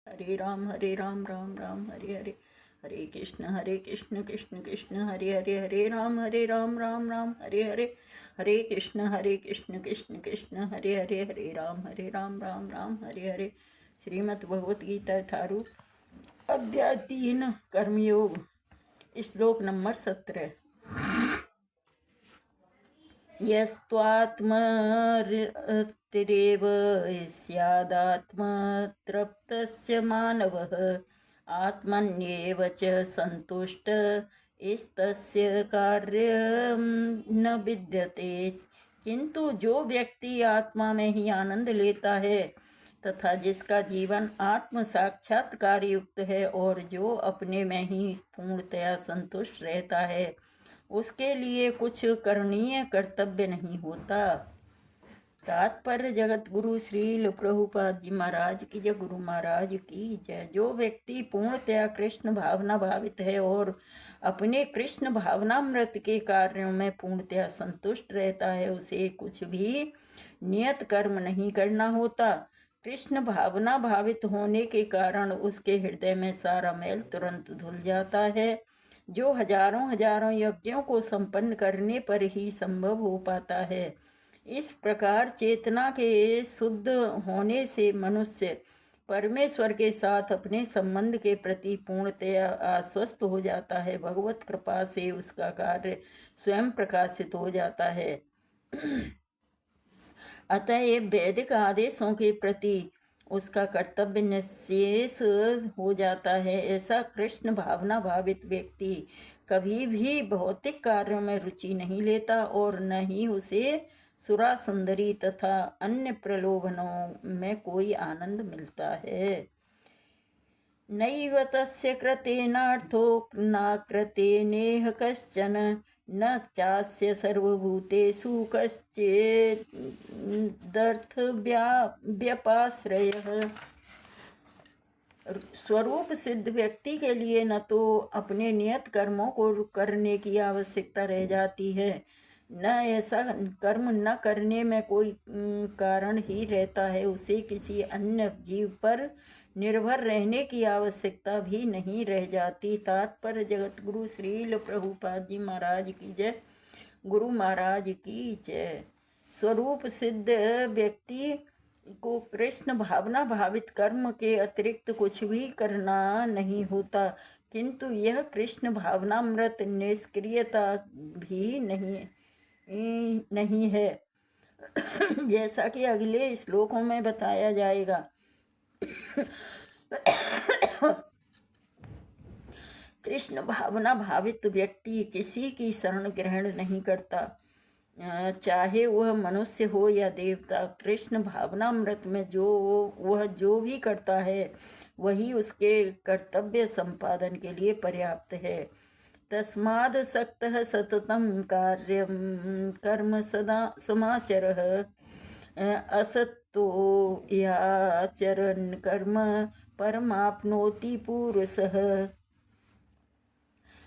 हरे राम राम राम हरे हरे, हरे कृष्ण कृष्ण कृष्ण हरे हरे, हरे राम राम राम हरे हरे, हरे कृष्ण कृष्ण कृष्ण हरे हरे, हरे राम राम राम हरे हरे। श्रीमद् भगवत गीता यथारूप अध्याय 3 कर्मयोग, श्लोक नंबर 17। यस्त्वात्मरतिरेव स्यादात्मतृप्तस्य मानवः आत्मन्येव च संतुष्ट इस्तस्य कार्यं न विद्यते। किंतु जो व्यक्ति आत्मा में ही आनंद लेता है तथा जिसका जीवन आत्म साक्षात्कार युक्त है और जो अपने में ही पूर्णतया संतुष्ट रहता है, उसके लिए कुछ करणीय कर्तव्य नहीं होता। तात्पर्य जगत गुरु श्रील प्रभुपाद जी महाराज की जय, गुरु महाराज की जय। जो व्यक्ति पूर्णतया कृष्ण भावना भावित है और अपने कृष्ण भावनामृत के कार्यों में पूर्णतया संतुष्ट रहता है, उसे कुछ भी नियत कर्म नहीं करना होता। कृष्ण भावना भावित होने के कारण उसके हृदय में सारा मैल तुरंत धुल जाता है, जो हजारों हजारों यज्ञों को संपन्न करने पर ही संभव हो पाता है। इस प्रकार चेतना के शुद्ध होने से मनुष्य परमेश्वर के साथ अपने संबंध के प्रति पूर्णतया आश्वस्त हो जाता है। भगवत कृपा से उसका कार्य स्वयं प्रकाशित हो जाता है। अतएव वैदिक आदेशों के प्रति उसका कर्तव्य निशेष हो जाता है। ऐसा कृष्ण भावना भावित व्यक्ति कभी भी भौतिक कार्यों में रुचि नहीं लेता और न ही उसे सुरा सुंदरी तथा अन्य प्रलोभनों में कोई आनंद मिलता है। नैव तस्य कृतेनार्थो न कृतेनेह कश्चन न चास्य सर्वभूतेषु कश्चिदर्थव्यपाश्रयः। स्वरूप सिद्ध व्यक्ति के लिए न तो अपने नियत कर्मों को करने की आवश्यकता रह जाती है, न ऐसा कर्म न करने में कोई कारण ही रहता है। उसे किसी अन्य जीव पर निर्भर रहने की आवश्यकता भी नहीं रह जाती। तात्पर्य जगत गुरु श्रील प्रभुपाद जी महाराज की जय, गुरु महाराज की जय। स्वरूप सिद्ध व्यक्ति को कृष्ण भावना भावित कर्म के अतिरिक्त कुछ भी करना नहीं होता, किंतु यह कृष्ण भावनामृत निष्क्रियता भी नहीं है, जैसा कि अगले श्लोकों में बताया जाएगा। कृष्ण भावना भावित व्यक्ति किसी की शरण ग्रहण नहीं करता, चाहे वह मनुष्य हो या देवता। कृष्ण भावनामृत में वह जो भी करता है वही उसके कर्तव्य संपादन के लिए पर्याप्त है। तस्माद् सक्तः सततं कार्यं कर्म सदा समाचरः असत्तो याचरन् कर्म परमाप्नोति पुरुषः।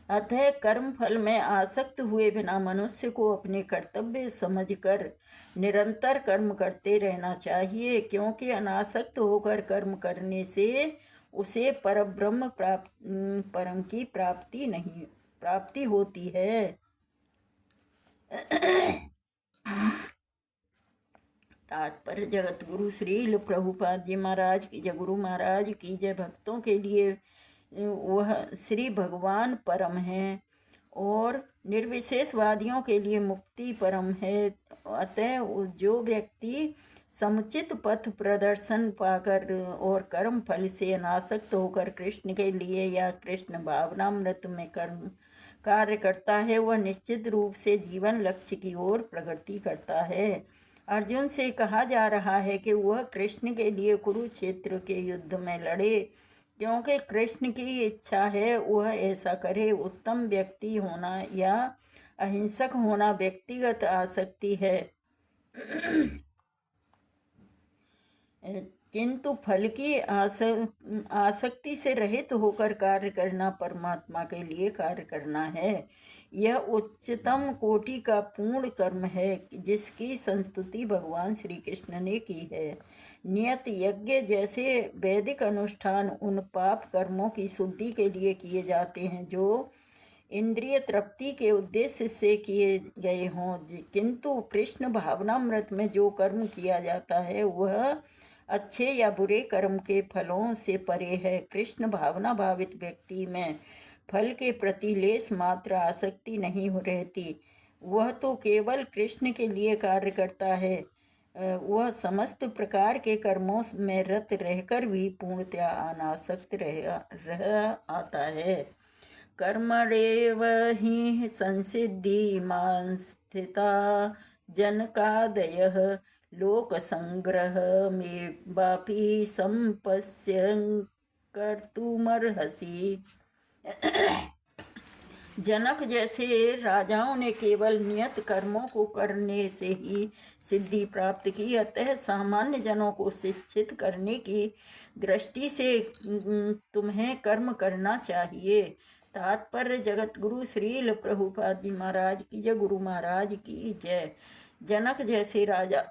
अतः कर्म फल में आसक्त हुए बिना मनुष्य को अपने कर्तव्य समझकर निरंतर कर्म करते रहना चाहिए, क्योंकि अनासक्त होकर कर्म करने से उसे परब्रह्म परम की प्राप्ति होती है। तात्पर्य जगत गुरु श्रील प्रभुपाद जी महाराज की जय, गुरु महाराज की जय। भक्तों के लिए वह श्री भगवान परम है और निर्विशेषवादियों के लिए मुक्ति परम है। अतः जो व्यक्ति समुचित पथ प्रदर्शन पाकर और कर्म फल से अनासक्त होकर कृष्ण के लिए या कृष्ण भावनामृत में कर्म कार्य करता है, वह निश्चित रूप से जीवन लक्ष्य की ओर प्रगति करता है। अर्जुन से कहा जा रहा है कि वह कृष्ण के लिए कुरुक्षेत्र के युद्ध में लड़े, क्योंकि कृष्ण की इच्छा है वह ऐसा करे। उत्तम व्यक्ति होना या अहिंसक होना व्यक्तिगत आसक्ति है, किंतु फल की आसक्ति से रहित होकर कार्य करना परमात्मा के लिए कार्य करना है। यह उच्चतम कोटि का पूर्ण कर्म है जिसकी संस्तुति भगवान श्री कृष्ण ने की है। नियत यज्ञ जैसे वैदिक अनुष्ठान उन पाप कर्मों की शुद्धि के लिए किए जाते हैं जो इंद्रिय तृप्ति के उद्देश्य से किए गए हों, किंतु कृष्ण भावनामृत में जो कर्म किया जाता है वह अच्छे या बुरे कर्म के फलों से परे है। कृष्ण भावना भावित व्यक्ति में फल के प्रति लेस मात्र आसक्ति नहीं रहती। वह तो केवल कृष्ण के लिए कार्य करता है। वह समस्त प्रकार के कर्मों में रत रहकर भी पूर्णतया अनासक्त रह आता है। कर्मणेव हि संसिद्धिमान् स्थिता जनकादयः लोकसंग्रहमेवापि सम्पश्यन् कर्तुमर्हसि। जनक जैसे राजाओं ने केवल नियत कर्मों को करने से ही सिद्धि प्राप्त की, अतः सामान्य जनों को शिक्षित करने की दृष्टि से तुम्हें कर्म करना चाहिए। तात्पर्य जगत गुरु श्रील प्रभुपाद जी महाराज की जय, गुरु महाराज की जय। जनक जैसे राजा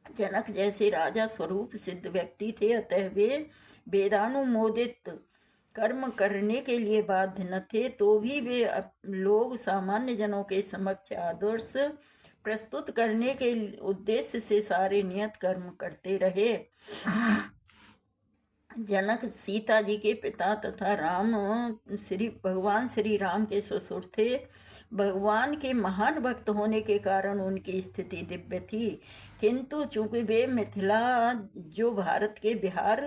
जनक जैसे राजा स्वरूप सिद्ध व्यक्ति थे, अतः वे वेदानुमोदित कर्म करने के लिए बाध्य न थे, तो भी वे लोग सामान्य जनों के समक्ष आदर्श प्रस्तुत करने के उद्देश्य से सारे नियत कर्म करते रहे। जनक सीता जी के पिता तथा भगवान श्री राम के ससुर थे। भगवान के महान भक्त होने के कारण उनकी स्थिति दिव्य थी, किंतु चूंकि वे मिथिला जो भारत के बिहार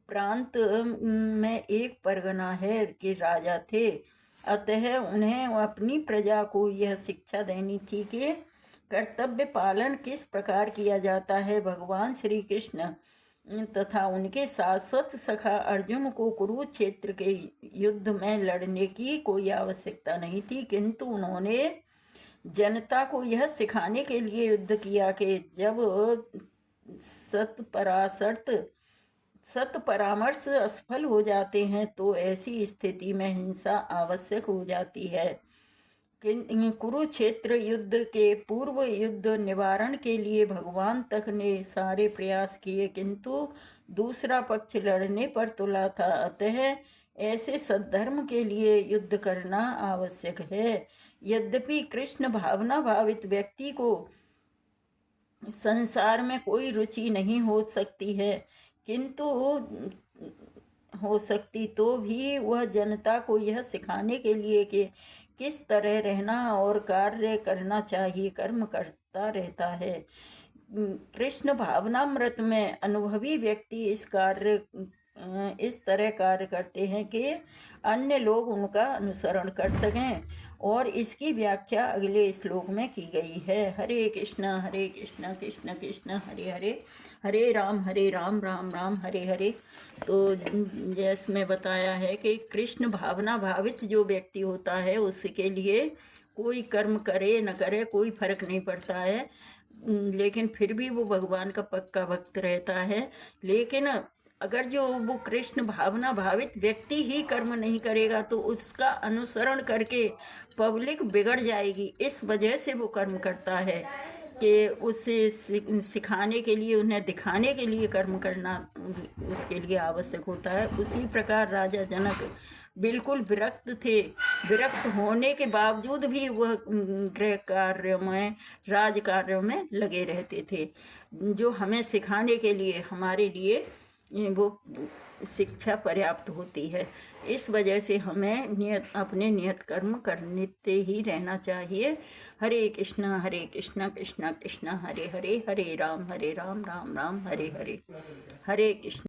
प्रांत में एक परगना है के राजा थे, अतः उन्हें अपनी प्रजा को यह शिक्षा देनी थी कि कर्तव्य पालन किस प्रकार किया जाता है। भगवान श्री कृष्ण तथा उनके शाश्वत सखा अर्जुन को कुरुक्षेत्र के युद्ध में लड़ने की कोई आवश्यकता नहीं थी, किंतु उन्होंने जनता को यह सिखाने के लिए युद्ध किया कि जब सत परामर्श असफल हो जाते हैं तो ऐसी स्थिति में हिंसा आवश्यक हो जाती है। कुरुक्षेत्र युद्ध के पूर्व युद्ध निवारण के लिए भगवान तक ने सारे प्रयास किए, किंतु दूसरा पक्ष लड़ने पर तुला था, अतः ऐसे सद्धर्म के लिए युद्ध करना आवश्यक है। यद्यपि कृष्ण भावना भावित व्यक्ति को संसार में कोई रुचि नहीं हो सकती है, किंतु हो सकती तो भी वह जनता को यह सिखाने के लिए कि किस तरह रहना और कार्य करना चाहिए कर्म करता रहता है। कृष्ण भावनामृत में अनुभवी व्यक्ति इस तरह कार्य करते हैं कि अन्य लोग उनका अनुसरण कर सकें, और इसकी व्याख्या अगले श्लोक में की गई है। हरे कृष्ण कृष्ण कृष्ण हरे हरे, हरे राम राम राम हरे हरे। तो जैसे में बताया है कि कृष्ण भावना भावित जो व्यक्ति होता है उसके लिए कोई कर्म करे न करे कोई फर्क नहीं पड़ता है, लेकिन फिर भी वो भगवान का पक्का भक्त रहता है। लेकिन अगर जो वो कृष्ण भावना भावित व्यक्ति ही कर्म नहीं करेगा तो उसका अनुसरण करके पब्लिक बिगड़ जाएगी, इस वजह से वो कर्म करता है कि उसे सिखाने के लिए, उन्हें दिखाने के लिए कर्म करना उसके लिए आवश्यक होता है। उसी प्रकार राजा जनक बिल्कुल विरक्त थे, विरक्त होने के बावजूद भी वह गृह कार्यों में, राज कार्यों में लगे रहते थे, जो हमें सिखाने के लिए, हमारे लिए वो शिक्षा पर्याप्त होती है। इस वजह से हमें अपने नियत कर्म करते ही रहना चाहिए। हरे कृष्णा कृष्णा कृष्णा हरे हरे, हरे राम राम राम हरे हरे। हरे कृष्ण।